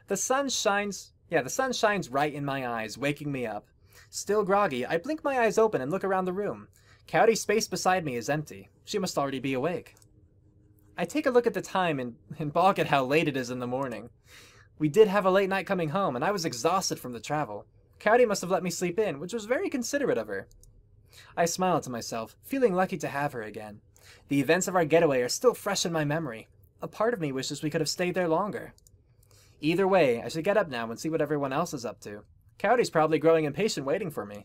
The sun shines right in my eyes, waking me up. Still groggy, I blink my eyes open and look around the room. Kaori's space beside me is empty. She must already be awake. I take a look at the time and balk at how late it is in the morning. We did have a late night coming home, and I was exhausted from the travel. Kaori must have let me sleep in, which was very considerate of her. I smile to myself, feeling lucky to have her again. The events of our getaway are still fresh in my memory. A part of me wishes we could have stayed there longer. Either way, I should get up now and see what everyone else is up to. Kaori's probably growing impatient waiting for me.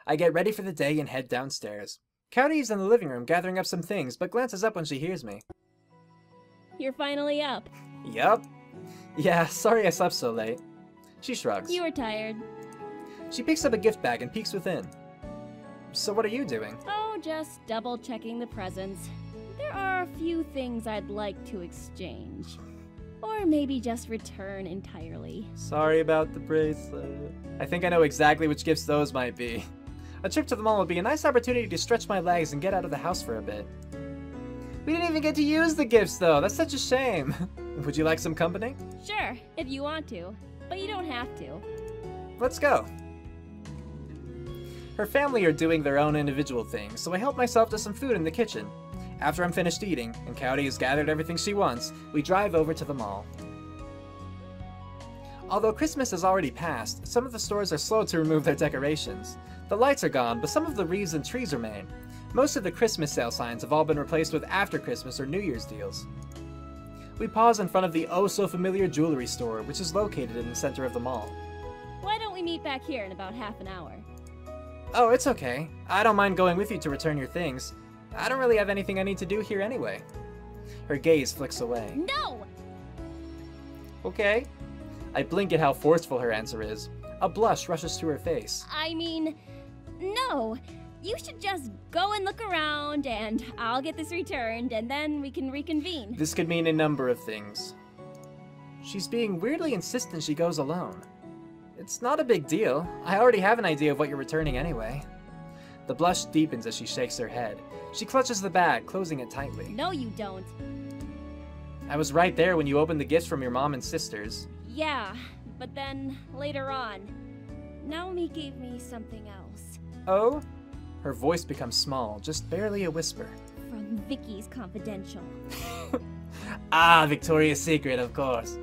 I get ready for the day and head downstairs. Kaori is in the living room gathering up some things, but glances up when she hears me. You're finally up. Yup. Yeah, sorry I slept so late. She shrugs. You were tired. She picks up a gift bag and peeks within. So what are you doing? Oh, just double-checking the presents. There are a few things I'd like to exchange. Or maybe just return entirely. Sorry about the bracelet. I think I know exactly which gifts those might be. A trip to the mall would be a nice opportunity to stretch my legs and get out of the house for a bit. We didn't even get to use the gifts though, that's such a shame. Would you like some company? Sure, if you want to, but you don't have to. Let's go. Her family are doing their own individual things, so I help myself to some food in the kitchen. After I'm finished eating, and Kaori has gathered everything she wants, we drive over to the mall. Although Christmas has already passed, some of the stores are slow to remove their decorations. The lights are gone, but some of the wreaths and trees remain. Most of the Christmas sale signs have all been replaced with after Christmas or New Year's deals. We pause in front of the oh-so-familiar jewelry store, which is located in the center of the mall. Why don't we meet back here in about half an hour? Oh, it's okay. I don't mind going with you to return your things. I don't really have anything I need to do here anyway. Her gaze flicks away. No! Okay. I blink at how forceful her answer is. A blush rushes to her face. I mean, no. You should just go and look around, and I'll get this returned, and then we can reconvene. This could mean a number of things. She's being weirdly insistent she goes alone. It's not a big deal. I already have an idea of what you're returning anyway. The blush deepens as she shakes her head. She clutches the bag, closing it tightly. No, you don't. I was right there when you opened the gifts from your mom and sisters. Yeah, but then later on, Naomi gave me something else. Oh? Her voice becomes small, just barely a whisper. From Vicky's Confidential. Ah, Victoria's Secret, of course.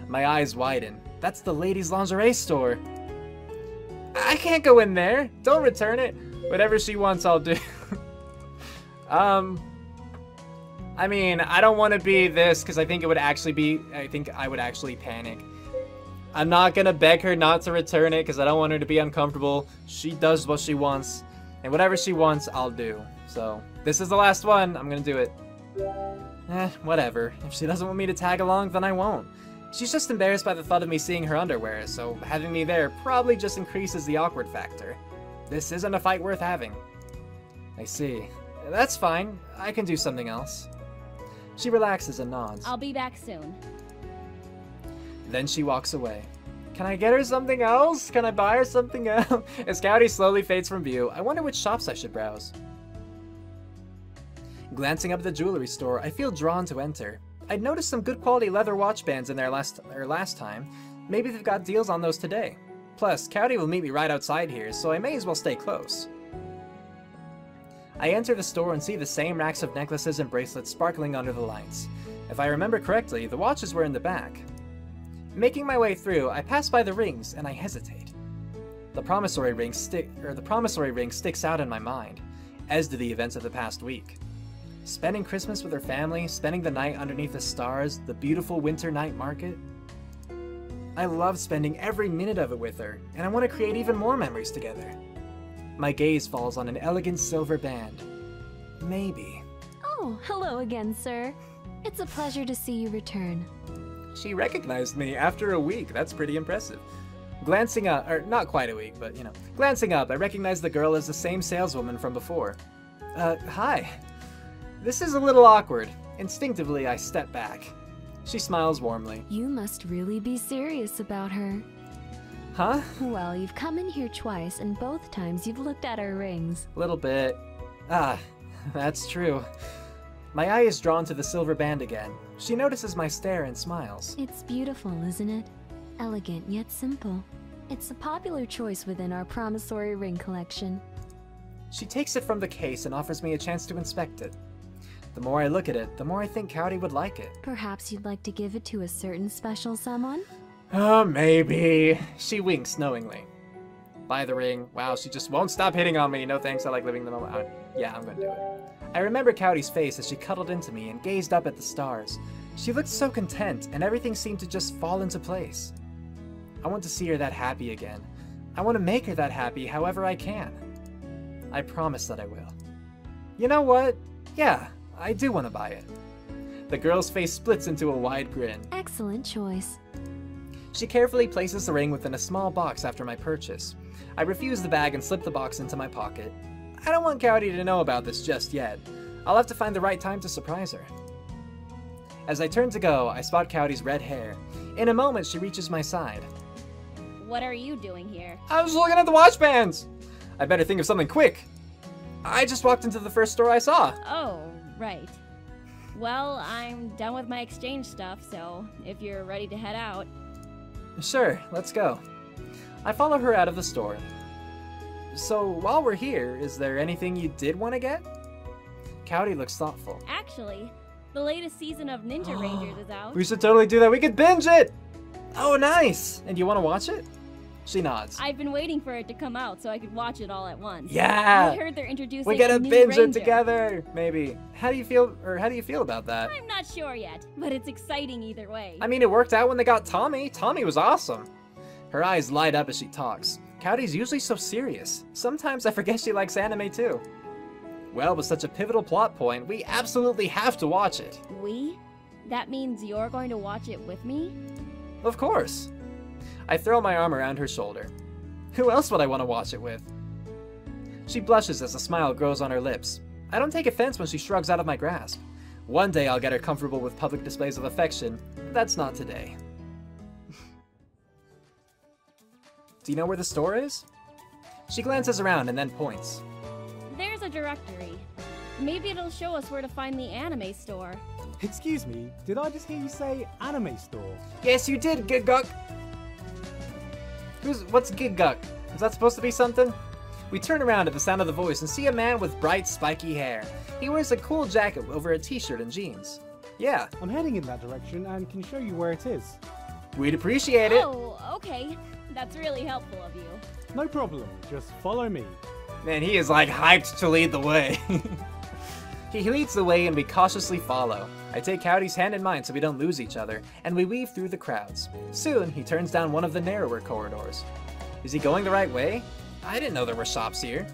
My eyes widen. That's the ladies' lingerie store. I can't go in there. Don't return it. Whatever she wants, I'll do. I mean, I don't want to be this because I think I would actually panic. I'm not going to beg her not to return it because I don't want her to be uncomfortable. She does what she wants. And whatever she wants, I'll do. So, this is the last one. I'm going to do it. Whatever. If she doesn't want me to tag along, then I won't. She's just embarrassed by the thought of me seeing her underwear, so having me there probably just increases the awkward factor. This isn't a fight worth having. I see. That's fine. I can do something else. She relaxes and nods. I'll be back soon. Then she walks away. Can I get her something else? Can I buy her something else? As Kaori slowly fades from view, I wonder which shops I should browse. Glancing up at the jewelry store, I feel drawn to enter. I'd noticed some good quality leather watch bands in there last time. Maybe they've got deals on those today. Plus, Kaori will meet me right outside here, so I may as well stay close. I enter the store and see the same racks of necklaces and bracelets sparkling under the lights. If I remember correctly, the watches were in the back. Making my way through, I pass by the rings and I hesitate. The promissory ring sticks out in my mind, as do the events of the past week. Spending Christmas with her family, spending the night underneath the stars, the beautiful winter night market. I love spending every minute of it with her, and I want to create even more memories together. My gaze falls on an elegant silver band. Maybe. Oh, hello again, sir. It's a pleasure to see you return. She recognized me after a week. That's pretty impressive. Glancing up, or not quite a week, but glancing up, I recognize the girl as the same saleswoman from before. Hi. This is a little awkward. Instinctively, I step back. She smiles warmly. You must really be serious about her. Huh? Well, you've come in here twice, and both times you've looked at her rings. Little bit. Ah, that's true. My eye is drawn to the silver band again. She notices my stare and smiles. It's beautiful, isn't it? Elegant yet simple. It's a popular choice within our promissory ring collection. She takes it from the case and offers me a chance to inspect it. The more I look at it, the more I think Kaori would like it. Perhaps you'd like to give it to a certain special someone? Oh, maybe. She winks knowingly. Buy the ring. Wow, she just won't stop hitting on me. No thanks, I like living the moment. Yeah, I'm gonna do it. I remember Kaori's face as she cuddled into me and gazed up at the stars. She looked so content, and everything seemed to just fall into place. I want to see her that happy again. I want to make her that happy however I can. I promise that I will. You know what? Yeah, I do want to buy it. The girl's face splits into a wide grin. Excellent choice. She carefully places the ring within a small box after my purchase. I refuse the bag and slip the box into my pocket. I don't want Kaori to know about this just yet. I'll have to find the right time to surprise her. As I turn to go, I spot Kaori's red hair. In a moment, she reaches my side. What are you doing here? I was looking at the watch bands! I better think of something quick. I just walked into the first store I saw. Oh, right. Well, I'm done with my exchange stuff, so if you're ready to head out. Sure, let's go. I follow her out of the store. So, while we're here, is there anything you did want to get? Kaori looks thoughtful. Actually, the latest season of Ninja Rangers is out. We should totally do that. We could binge it! Oh, nice! And you want to watch it? She nods. I've been waiting for it to come out so I could watch it all at once. Yeah! I heard they're introducing We gotta a new binge ranger. it together, maybe. How do you feel about that? I'm not sure yet, but it's exciting either way. I mean, it worked out when they got Tommy. Tommy was awesome. Her eyes light up as she talks. Kaori's usually so serious. Sometimes I forget she likes anime too. Well, with such a pivotal plot point, we absolutely have to watch it. We? That means you're going to watch it with me? Of course. I throw my arm around her shoulder. Who else would I want to watch it with? She blushes as a smile grows on her lips. I don't take offense when she shrugs out of my grasp. One day I'll get her comfortable with public displays of affection, but that's not today. Do you know where the store is? She glances around and then points. There's a directory. Maybe it'll show us where to find the anime store. Excuse me, did I just hear you say anime store? Yes, you did, Giguk! What's Giguk? Is that supposed to be something? We turn around at the sound of the voice and see a man with bright, spiky hair. He wears a cool jacket over a t-shirt and jeans. Yeah. I'm heading in that direction and can show you where it is. We'd appreciate it. Oh, okay. That's really helpful of you. No problem, just follow me. Man, he is like hyped to lead the way. He leads the way and we cautiously follow. I take Kaori's hand in mine so we don't lose each other, and we weave through the crowds. Soon, he turns down one of the narrower corridors. Is he going the right way? I didn't know there were shops here.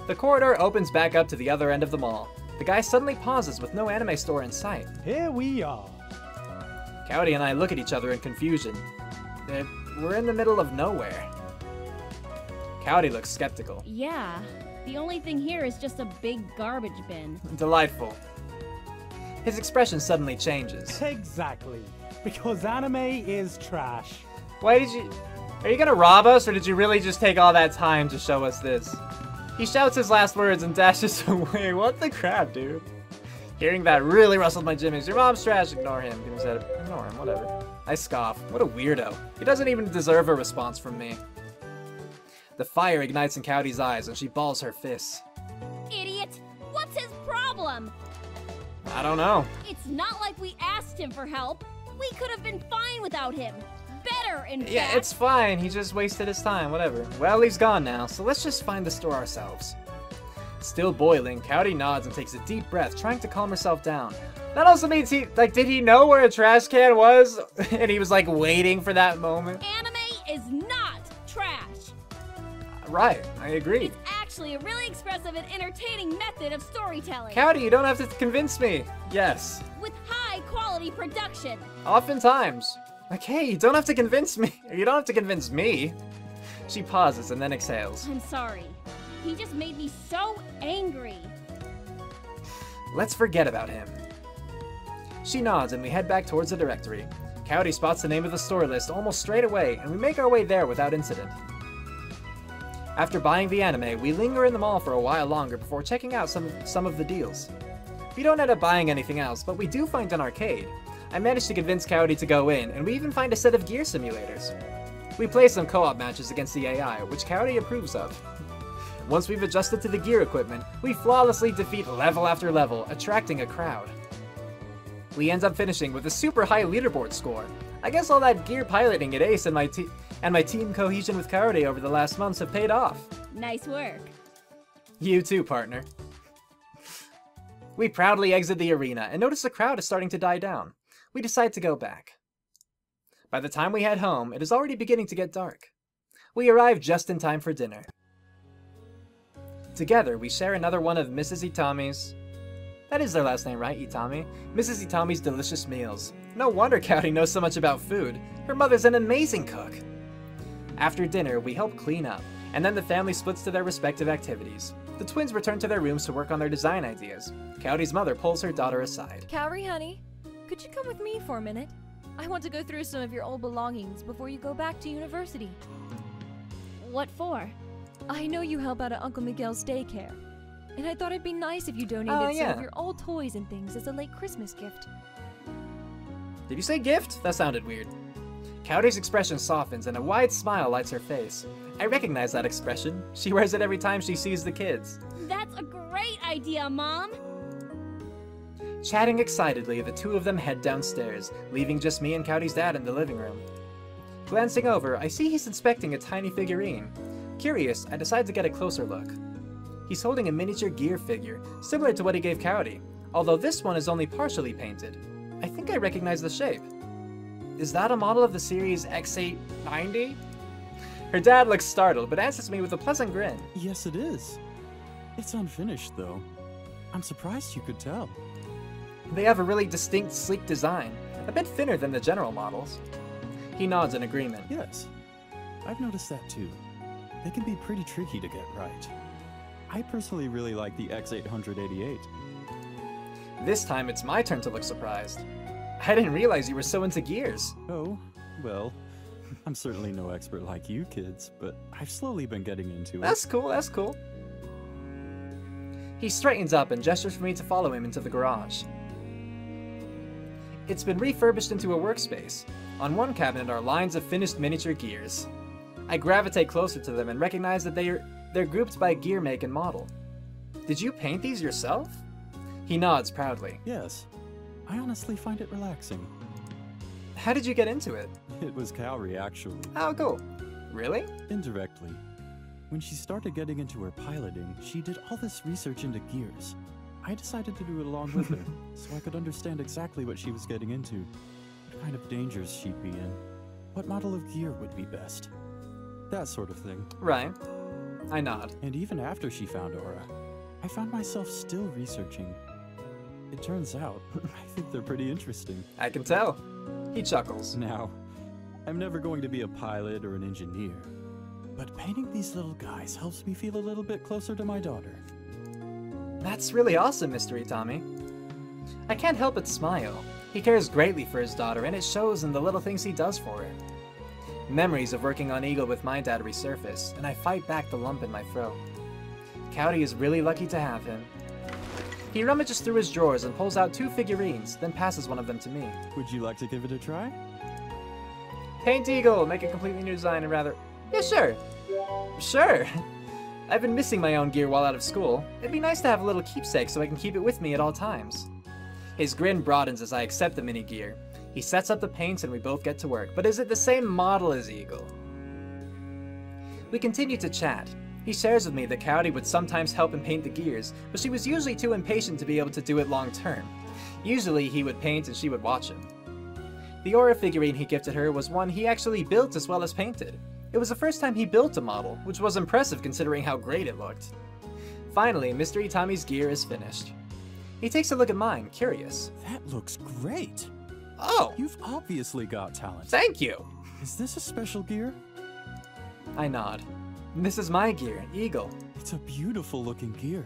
The corridor opens back up to the other end of the mall. The guy suddenly pauses with no anime store in sight. Here we are. Kaori and I look at each other in confusion. We're in the middle of nowhere. Kaori looks skeptical. Yeah. The only thing here is just a big garbage bin. Delightful. His expression suddenly changes. Exactly, because anime is trash. Why did you... Are you gonna rob us, or did you really just take all that time to show us this? He shouts his last words and dashes away. What the crap, dude? Hearing that really rustled my jimmies. Your mom's trash, ignore him. Ignore him, whatever. I scoff. What a weirdo. He doesn't even deserve a response from me. The fire ignites in Kaori's eyes and she balls her fists. Idiot! What's his problem? I don't know. It's not like we asked him for help. We could have been fine without him. Better, in fact. Yeah, it's fine. He just wasted his time, whatever. Well, he's gone now, so let's just find the store ourselves. Still boiling, Kaori nods and takes a deep breath, trying to calm herself down. That also means did he know where a trash can was? And he was like waiting for that moment? Anime is not trash. Right, I agree. It's actually a really expressive and entertaining method of storytelling. Kaori, you don't have to convince me. Yes. With high quality production. Oftentimes. Okay, you don't have to convince me. You don't have to convince me. She pauses and then exhales. I'm sorry. He just made me so angry. Let's forget about him. She nods and we head back towards the directory. Kaori spots the name of the store list almost straight away, and we make our way there without incident. After buying the anime, we linger in the mall for a while longer before checking out some of the deals. We don't end up buying anything else, but we do find an arcade. I managed to convince Kaori to go in, and we even find a set of gear simulators. We play some co-op matches against the AI, which Kaori approves of. Once we've adjusted to the gear equipment, we flawlessly defeat level after level, attracting a crowd. We end up finishing with a super high leaderboard score. I guess all that gear piloting at Ace and my team cohesion with Kaori over the last months have paid off. Nice work. You too, partner. We proudly exit the arena and notice the crowd is starting to die down. We decide to go back. By the time we head home, it is already beginning to get dark. We arrive just in time for dinner. Together, we share another one of Mrs. Itami's... That is their last name, right, Itami? Mrs. Itami's delicious meals. No wonder Kaori knows so much about food. Her mother's an amazing cook. After dinner, we help clean up, and then the family splits to their respective activities. The twins return to their rooms to work on their design ideas. Kaori's mother pulls her daughter aside. Kaori, honey, could you come with me for a minute? I want to go through some of your old belongings before you go back to university. What for? I know you help out at Uncle Miguel's daycare, and I thought it'd be nice if you donated some of your old toys and things as a late Christmas gift. Did you say gift? That sounded weird. Kaori's expression softens and a wide smile lights her face. I recognize that expression. She wears it every time she sees the kids. That's a great idea, Mom! Chatting excitedly, the two of them head downstairs, leaving just me and Kaori's dad in the living room. Glancing over, I see he's inspecting a tiny figurine. Curious, I decide to get a closer look. He's holding a miniature gear figure, similar to what he gave Kaori, although this one is only partially painted. I think I recognize the shape. Is that a model of the series X890? Her dad looks startled, but answers me with a pleasant grin. Yes, it is. It's unfinished, though. I'm surprised you could tell. They have a really distinct, sleek design, a bit thinner than the general models. He nods in agreement. Yes, I've noticed that too. They can be pretty tricky to get right. I personally really like the X888. This time it's my turn to look surprised. I didn't realize you were so into gears. Oh, well, I'm certainly no expert like you kids, but I've slowly been getting into it. That's cool, that's cool. He straightens up and gestures for me to follow him into the garage. It's been refurbished into a workspace. On one cabinet are lines of finished miniature gears. I gravitate closer to them and recognize that they're grouped by gear make and model. Did you paint these yourself? He nods proudly. Yes, I honestly find it relaxing. How did you get into it? It was Kaori, actually. Oh, cool. Really? Indirectly. When she started getting into her piloting, she did all this research into gears. I decided to do it along with her, so I could understand exactly what she was getting into, what kind of dangers she'd be in, what model of gear would be best. That sort of thing. Right. I nod. And even after she found Aura, I found myself still researching. It turns out, I think they're pretty interesting. I can tell. He chuckles. Now, I'm never going to be a pilot or an engineer, but painting these little guys helps me feel a little bit closer to my daughter. That's really awesome, Mr. Itami. I can't help but smile. He cares greatly for his daughter, and it shows in the little things he does for her. Memories of working on Eagle with my dad resurface, and I fight back the lump in my throat. Kaori is really lucky to have him. He rummages through his drawers and pulls out 2 figurines, then passes one of them to me. Would you like to give it a try? Paint Eagle, make a completely new design and rather... Yeah, sure. Sure. I've been missing my own gear while out of school. It'd be nice to have a little keepsake so I can keep it with me at all times. His grin broadens as I accept the mini gear. He sets up the paints and we both get to work, but is it the same model as Eagle? We continue to chat. He shares with me that Kaori would sometimes help him paint the gears, but she was usually too impatient to be able to do it long term. Usually he would paint and she would watch him. The Aura figurine he gifted her was one he actually built as well as painted. It was the first time he built a model, which was impressive considering how great it looked. Finally, Mr. Itami's gear is finished. He takes a look at mine, curious. That looks great! Oh! You've obviously got talent. Thank you! Is this a special gear? I nod. This is my gear, Eagle. It's a beautiful looking gear.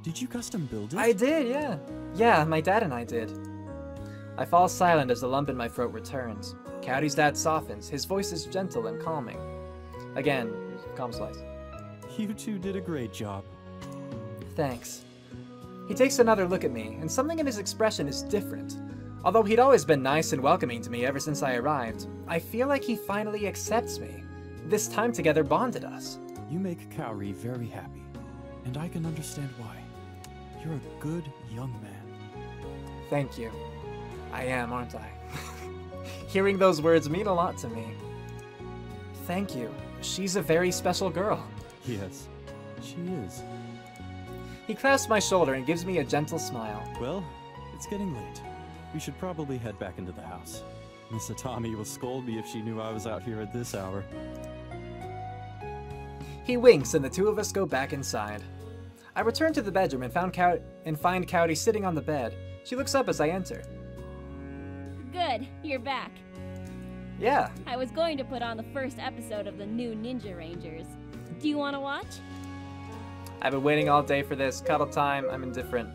Did you custom build it? I did, yeah. Yeah, my dad and I did. I fall silent as the lump in my throat returns. Kaori's dad softens, his voice is gentle and calming. Again, calm slice. You two did a great job. Thanks. He takes another look at me, and something in his expression is different. Although he'd always been nice and welcoming to me ever since I arrived, I feel like he finally accepts me. This time together bonded us. You make Kaori very happy, and I can understand why. You're a good young man. Thank you. I am, aren't I? Hearing those words mean a lot to me. Thank you. She's a very special girl. Yes, she is. He clasps my shoulder and gives me a gentle smile. Well, it's getting late. We should probably head back into the house. Miss Atami will scold me if she knew I was out here at this hour. He winks and the two of us go back inside. I return to the bedroom and find Kaori sitting on the bed. She looks up as I enter. Good, you're back. Yeah. I was going to put on the first episode of the new Ninja Rangers. Do you want to watch? I've been waiting all day for this. Cuddle time. I'm indifferent.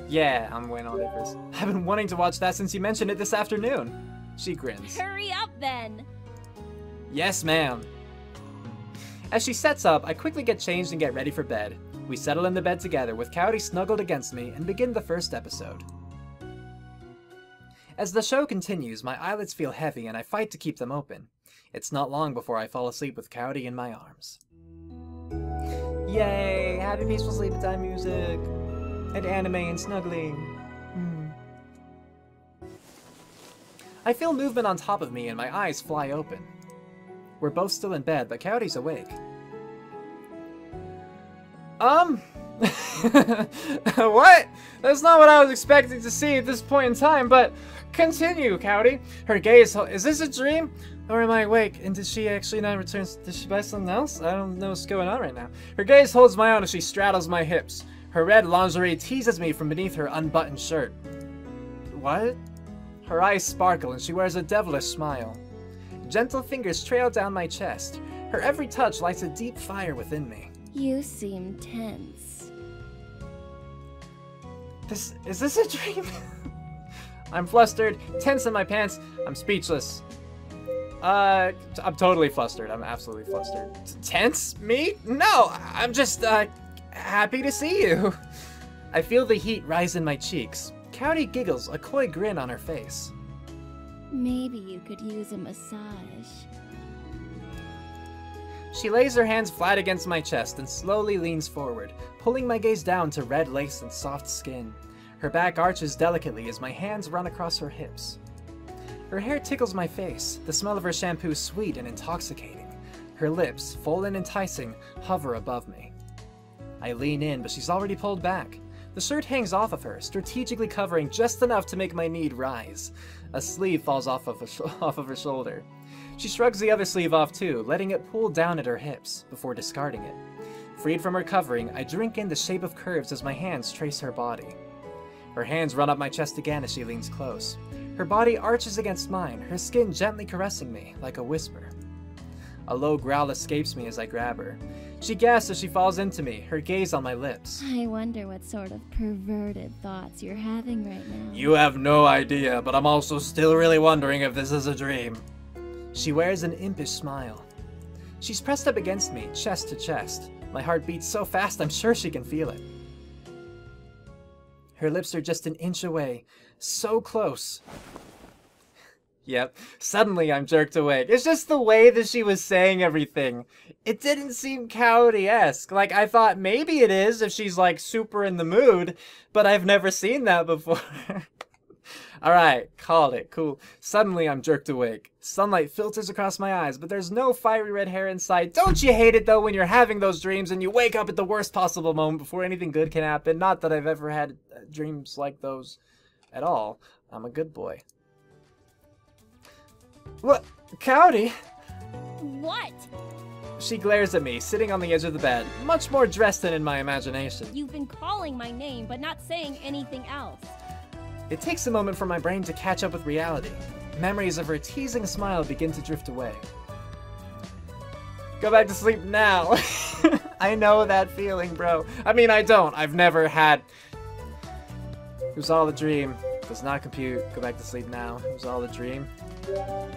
Yeah, I'm waiting all day for this. I've been wanting to watch that since you mentioned it this afternoon. She grins. Hurry up then! Yes, ma'am. As she sets up, I quickly get changed and get ready for bed. We settle in the bed together with Kaori snuggled against me and begin the first episode. As the show continues, my eyelids feel heavy and I fight to keep them open. It's not long before I fall asleep with Kaori in my arms. Yay! Happy peaceful sleep time music! And anime and snuggling. I feel movement on top of me and my eyes fly open. We're both still in bed, but Kaori's awake. What? That's not what I was expecting to see at this point in time, but continue, Kaori. Her gaze, is this a dream? Or am I awake? And did she actually not return? Did she buy something else? I don't know what's going on right now. Her gaze holds my own as she straddles my hips. Her red lingerie teases me from beneath her unbuttoned shirt. What? Her eyes sparkle and she wears a devilish smile. Gentle fingers trail down my chest. Her every touch lights a deep fire within me. You seem tense. Is this a dream? I'm flustered, tense in my pants. I'm speechless. I'm totally flustered. I'm absolutely flustered. Tense? Me? No, I'm just, happy to see you. I feel the heat rise in my cheeks. Kaori giggles, a coy grin on her face. Maybe you could use a massage. She lays her hands flat against my chest and slowly leans forward, pulling my gaze down to red lace and soft skin. Her back arches delicately as my hands run across her hips. Her hair tickles my face, the smell of her shampoo sweet and intoxicating. Her lips, full and enticing, hover above me. I lean in, but she's already pulled back. The shirt hangs off of her, strategically covering just enough to make my need rise. A sleeve falls off of her shoulder. She shrugs the other sleeve off too, letting it pull down at her hips, before discarding it. Freed from her covering, I drink in the shape of curves as my hands trace her body. Her hands run up my chest again as she leans close. Her body arches against mine, her skin gently caressing me, like a whisper. A low growl escapes me as I grab her. She gasps as she falls into me, her gaze on my lips. I wonder what sort of perverted thoughts you're having right now. You have no idea, but I'm also still really wondering if this is a dream. She wears an impish smile. She's pressed up against me, chest to chest. My heart beats so fast I'm sure she can feel it. Her lips are just an inch away, so close. Yep, suddenly I'm jerked awake. It's just the way that she was saying everything. It didn't seem Kaori-esque. Like, I thought maybe it is if she's, like, super in the mood, but I've never seen that before. Alright, called it, cool. Suddenly I'm jerked awake. Sunlight filters across my eyes, but there's no fiery red hair in sight. Don't you hate it, though, when you're having those dreams and you wake up at the worst possible moment before anything good can happen? Not that I've ever had dreams like those at all. I'm a good boy. What? Kaori? What? She glares at me, sitting on the edge of the bed, much more dressed than in my imagination. You've been calling my name, but not saying anything else. It takes a moment for my brain to catch up with reality. Memories of her teasing smile begin to drift away. Go back to sleep now. I know that feeling, bro. I mean, I don't. I've never had... It was all a dream. Does not compute. Go back to sleep now. It was all a dream.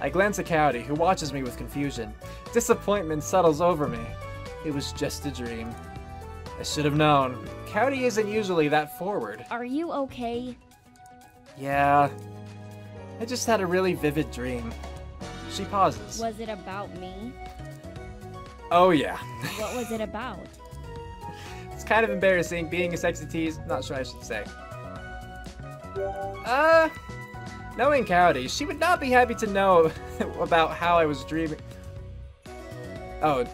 I glance at Kaori, who watches me with confusion. Disappointment settles over me. It was just a dream. I should have known. Kaori isn't usually that forward. Are you okay? Yeah. I just had a really vivid dream. She pauses. Was it about me? Oh yeah. What was it about? It's kind of embarrassing being a sexy tease. Not sure I should say. Knowing Kaori, she would not be happy to know about how I was dreaming. Oh,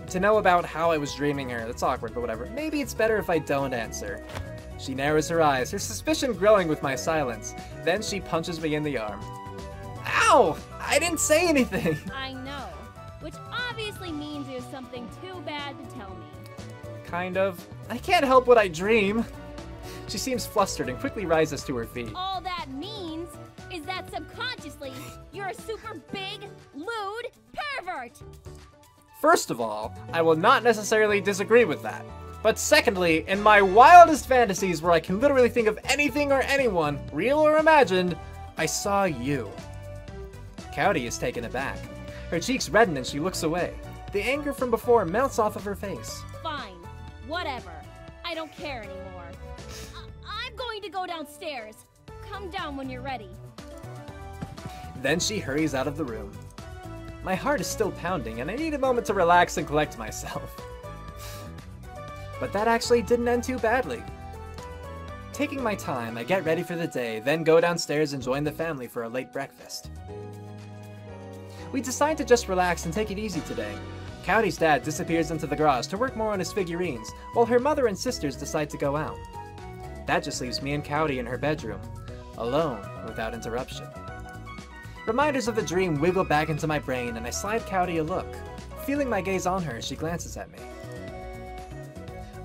to know about how I was dreaming her. That's awkward, but whatever. Maybe it's better if I don't answer. She narrows her eyes, her suspicion growing with my silence. Then she punches me in the arm. Ow! I didn't say anything! I know. Which obviously means there's something too bad to tell me. Kind of. I can't help what I dream. She seems flustered and quickly rises to her feet. All that means is that subconsciously, you're a super big, lewd pervert! First of all, I will not necessarily disagree with that. But secondly, in my wildest fantasies where I can literally think of anything or anyone, real or imagined, I saw you. Kaori is taken aback. Her cheeks redden and she looks away. The anger from before melts off of her face. Fine. Whatever. I don't care anymore. I'm going to go downstairs. Come down when you're ready. Then she hurries out of the room. My heart is still pounding and I need a moment to relax and collect myself. But that actually didn't end too badly. Taking my time, I get ready for the day, then go downstairs and join the family for a late breakfast. We decide to just relax and take it easy today. Kaori's dad disappears into the garage to work more on his figurines, while her mother and sisters decide to go out. That just leaves me and Kaori in her bedroom, alone without interruption. Reminders of the dream wiggle back into my brain and I slide Kaori a look. Feeling my gaze on her, she glances at me.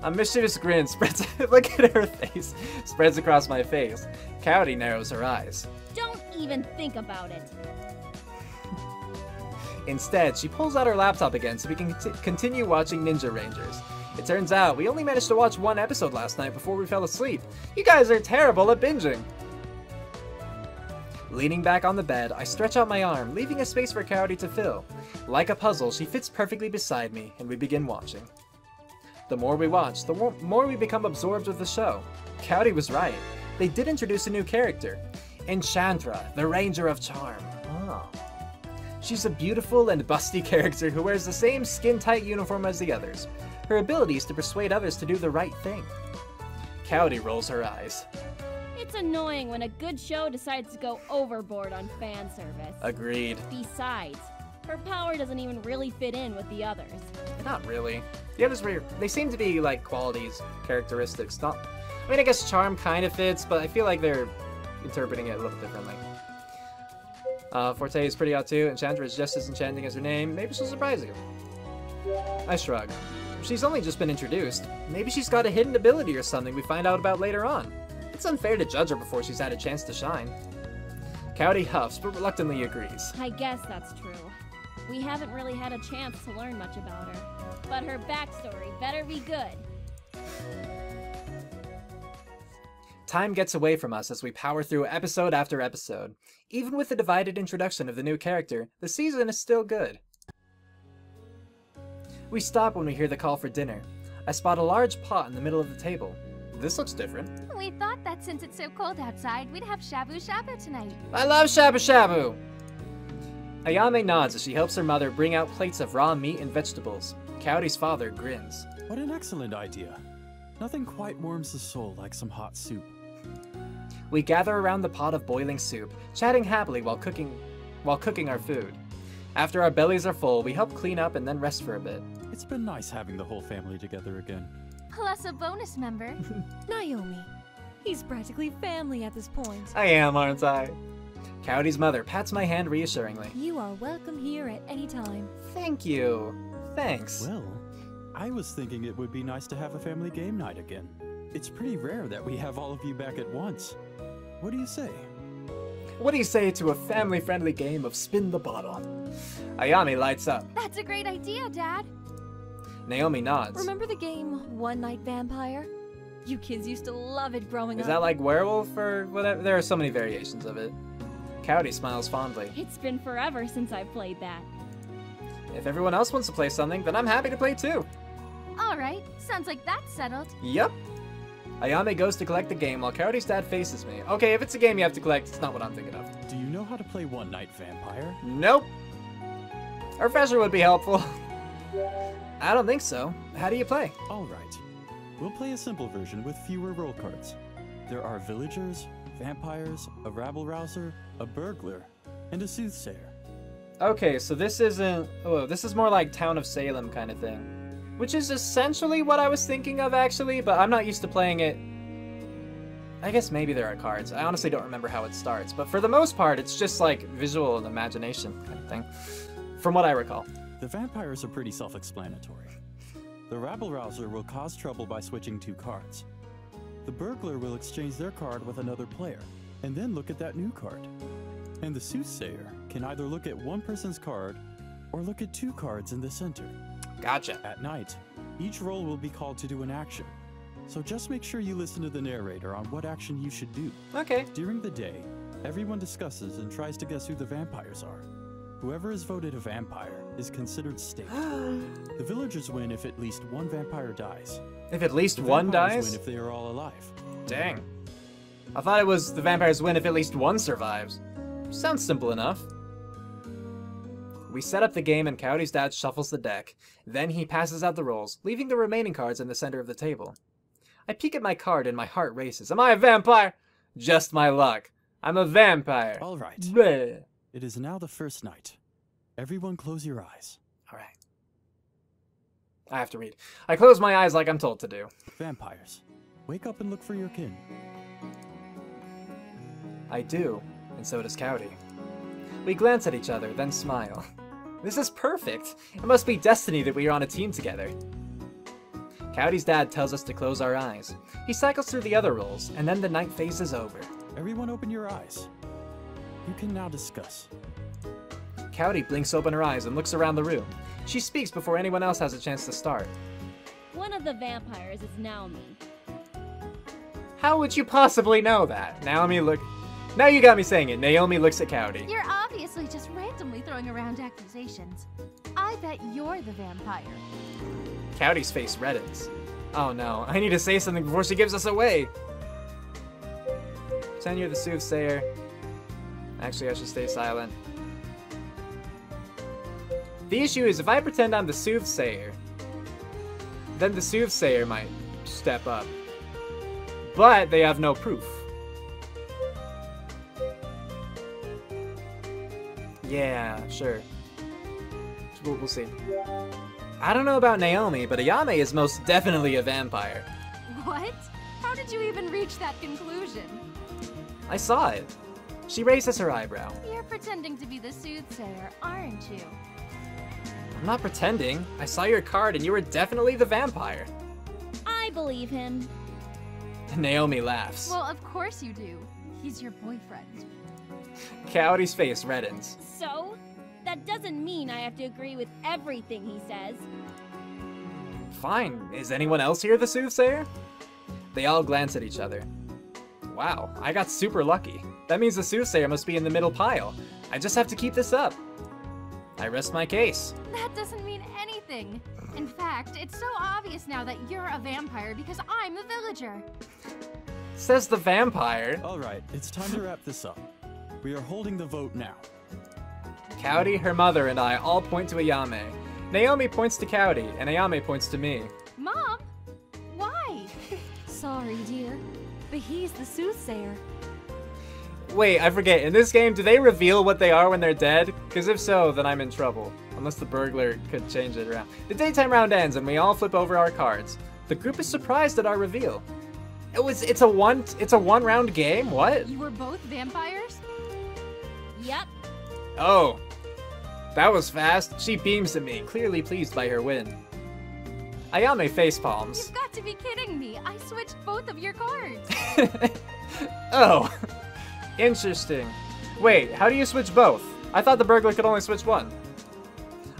A mischievous grin spreads look at her face, spreads across my face. Kaori narrows her eyes. Don't even think about it. Instead, she pulls out her laptop again so we can continue watching Ninja Rangers. It turns out we only managed to watch one episode last night before we fell asleep. You guys are terrible at binging. Leaning back on the bed, I stretch out my arm, leaving a space for Kaori to fill. Like a puzzle, she fits perfectly beside me, and we begin watching. The more we watch, the more we become absorbed with the show. Kaori was right. They did introduce a new character. Enchantra, the Ranger of Charm. Oh. She's a beautiful and busty character who wears the same skin-tight uniform as the others. Her ability is to persuade others to do the right thing. Kaori rolls her eyes. It's annoying when a good show decides to go overboard on fan service. Agreed. Besides, her power doesn't even really fit in with the others. Not really. The others they seem to be like qualities, characteristics, not... I mean, I guess charm kind of fits, but I feel like they're interpreting it a little differently. Forte is pretty hot too, Enchantra is just as enchanting as her name. Maybe she'll surprise you. I shrug. She's only just been introduced. Maybe she's got a hidden ability or something we find out about later on. It's unfair to judge her before she's had a chance to shine. Kaori huffs, but reluctantly agrees. I guess that's true. We haven't really had a chance to learn much about her. But her backstory better be good. Time gets away from us as we power through episode after episode. Even with the divided introduction of the new character, the season is still good. We stop when we hear the call for dinner. I spot a large pot in the middle of the table. This looks different. We thought that since it's so cold outside, we'd have shabu shabu tonight. I love shabu shabu! Ayame nods as she helps her mother bring out plates of raw meat and vegetables. Kaori's father grins. What an excellent idea. Nothing quite warms the soul like some hot soup. We gather around the pot of boiling soup, chatting happily while cooking our food. After our bellies are full, we help clean up and then rest for a bit. It's been nice having the whole family together again. Plus a bonus member. Naomi. He's practically family at this point. I am, aren't I? Kaori's mother pats my hand reassuringly. You are welcome here at any time. Thank you. Thanks. Well, I was thinking it would be nice to have a family game night again. It's pretty rare that we have all of you back at once. What do you say? What do you say to a family-friendly game of spin the bottle? Ayame lights up. That's a great idea, Dad. Naomi nods. Remember the game One Night Vampire? You kids used to love it growing up. Is that like werewolf or whatever? There are so many variations of it. Kaori smiles fondly. It's been forever since I've played that. If everyone else wants to play something, then I'm happy to play too. All Alright, sounds like that's settled. Yep. Ayame goes to collect the game while Kaori's dad faces me. Okay, if it's a game you have to collect, it's not what I'm thinking of. Do you know how to play One Night Vampire? Nope. A refresher would be helpful. I don't think so. How do you play? Alright. We'll play a simple version with fewer role cards. There are villagers, vampires, a rabble-rouser, a burglar, and a soothsayer. Okay, so this isn't... Oh, this is more like Town of Salem kind of thing. Which is essentially what I was thinking of, actually, but I'm not used to playing it. I guess maybe there are cards. I honestly don't remember how it starts, but for the most part, it's just like visual and imagination kind of thing, from what I recall. The vampires are pretty self-explanatory. The rabble-rouser will cause trouble by switching 2 cards. The burglar will exchange their card with another player, and then look at that new card. And the soothsayer can either look at one person's card, or look at 2 cards in the center. Gotcha. At night, each role will be called to do an action. So just make sure you listen to the narrator on what action you should do. Okay. During the day, everyone discusses and tries to guess who the vampires are. Whoever is voted a vampire is considered staked. The villagers win if at least one vampire dies. If at least The one vampires dies? win if they are all alive. Dang. I thought it was the vampires win if at least one survives. Sounds simple enough. We set up the game and Kaori's dad shuffles the deck. Then he passes out the rolls, leaving the remaining cards in the center of the table. I peek at my card and my heart races. Am I a vampire? Just my luck. I'm a vampire. All right. Bleh. It is now the first night. Everyone close your eyes. All right. I have to read. I close my eyes like I'm told to do. Vampires, wake up and look for your kin. I do, and so does Kaori. We glance at each other, then smile. This is perfect. It must be destiny that we are on a team together. Kaori's dad tells us to close our eyes. He cycles through the other rolls, and then the night phase is over. Everyone open your eyes. You can now discuss. Kaori blinks open her eyes and looks around the room. She speaks before anyone else has a chance to start. One of the vampires is Naomi. How would you possibly know that? Now you got me saying it. Naomi looks at Kaori. You're obviously just randomly throwing around accusations. I bet you're the vampire. Kaori's face reddens. Oh no, I need to say something before she gives us away. Pretend you're the soothsayer. Actually, I should stay silent. The issue is if I pretend I'm the soothsayer, then the soothsayer might step up. But they have no proof. Yeah, sure. We'll see. I don't know about Naomi, but Ayame is most definitely a vampire. What? How did you even reach that conclusion? I saw it. She raises her eyebrow. You're pretending to be the soothsayer, aren't you? I'm not pretending. I saw your card and you were definitely the vampire. I believe him. Naomi laughs. Well, of course you do. He's your boyfriend. Kaori's face reddens. So? That doesn't mean I have to agree with everything he says. Fine. Is anyone else here the soothsayer? They all glance at each other. Wow, I got super lucky. That means the soothsayer must be in the middle pile. I just have to keep this up. I rest my case. That doesn't mean anything. In fact, it's so obvious now that you're a vampire because I'm a villager. Says the vampire. All right, it's time to wrap this up. We are holding the vote now. Kaori, her mother, and I all point to Ayame. Naomi points to Kaori, and Ayame points to me. Mom? Why? Sorry, dear, but he's the soothsayer. Wait, I forget. In this game, do they reveal what they are when they're dead? Because if so, then I'm in trouble. Unless the burglar could change it around. The daytime round ends, and we all flip over our cards. The group is surprised at our reveal. It's a one round game? What? You were both vampires? Yep. Oh. That was fast. She beams at me, clearly pleased by her win. Ayame facepalms. You've got to be kidding me. I switched both of your cards. Oh. Interesting. Wait, how do you switch both? I thought the burglar could only switch one.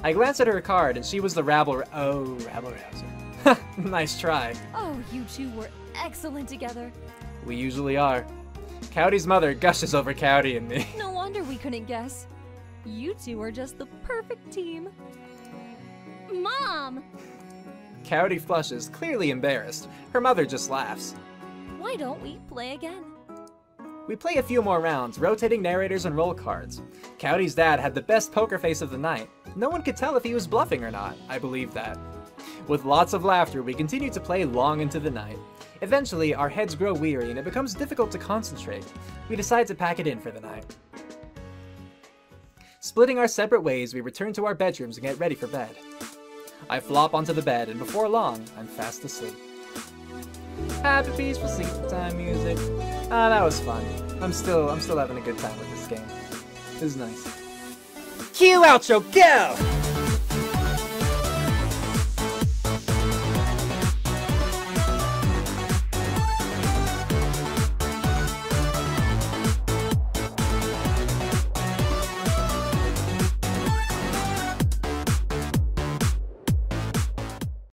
I glanced at her card, and she was the rabble-rouser. Nice try. Oh, you two were excellent together. We usually are. Kaori's mother gushes over Kaori and me. No wonder we couldn't guess. You two are just the perfect team. Mom! Kaori flushes, clearly embarrassed. Her mother just laughs. Why don't we play again? We play a few more rounds, rotating narrators and roll cards. Kaori's dad had the best poker face of the night. No one could tell if he was bluffing or not. I believe that. With lots of laughter, we continue to play long into the night. Eventually, our heads grow weary and it becomes difficult to concentrate. We decide to pack it in for the night. Splitting our separate ways, we return to our bedrooms and get ready for bed. I flop onto the bed, and before long, I'm fast asleep. Happy peaceful sleep time music. Ah, that was fun. I'm still having a good time with this game. This is nice. Cue outro, go!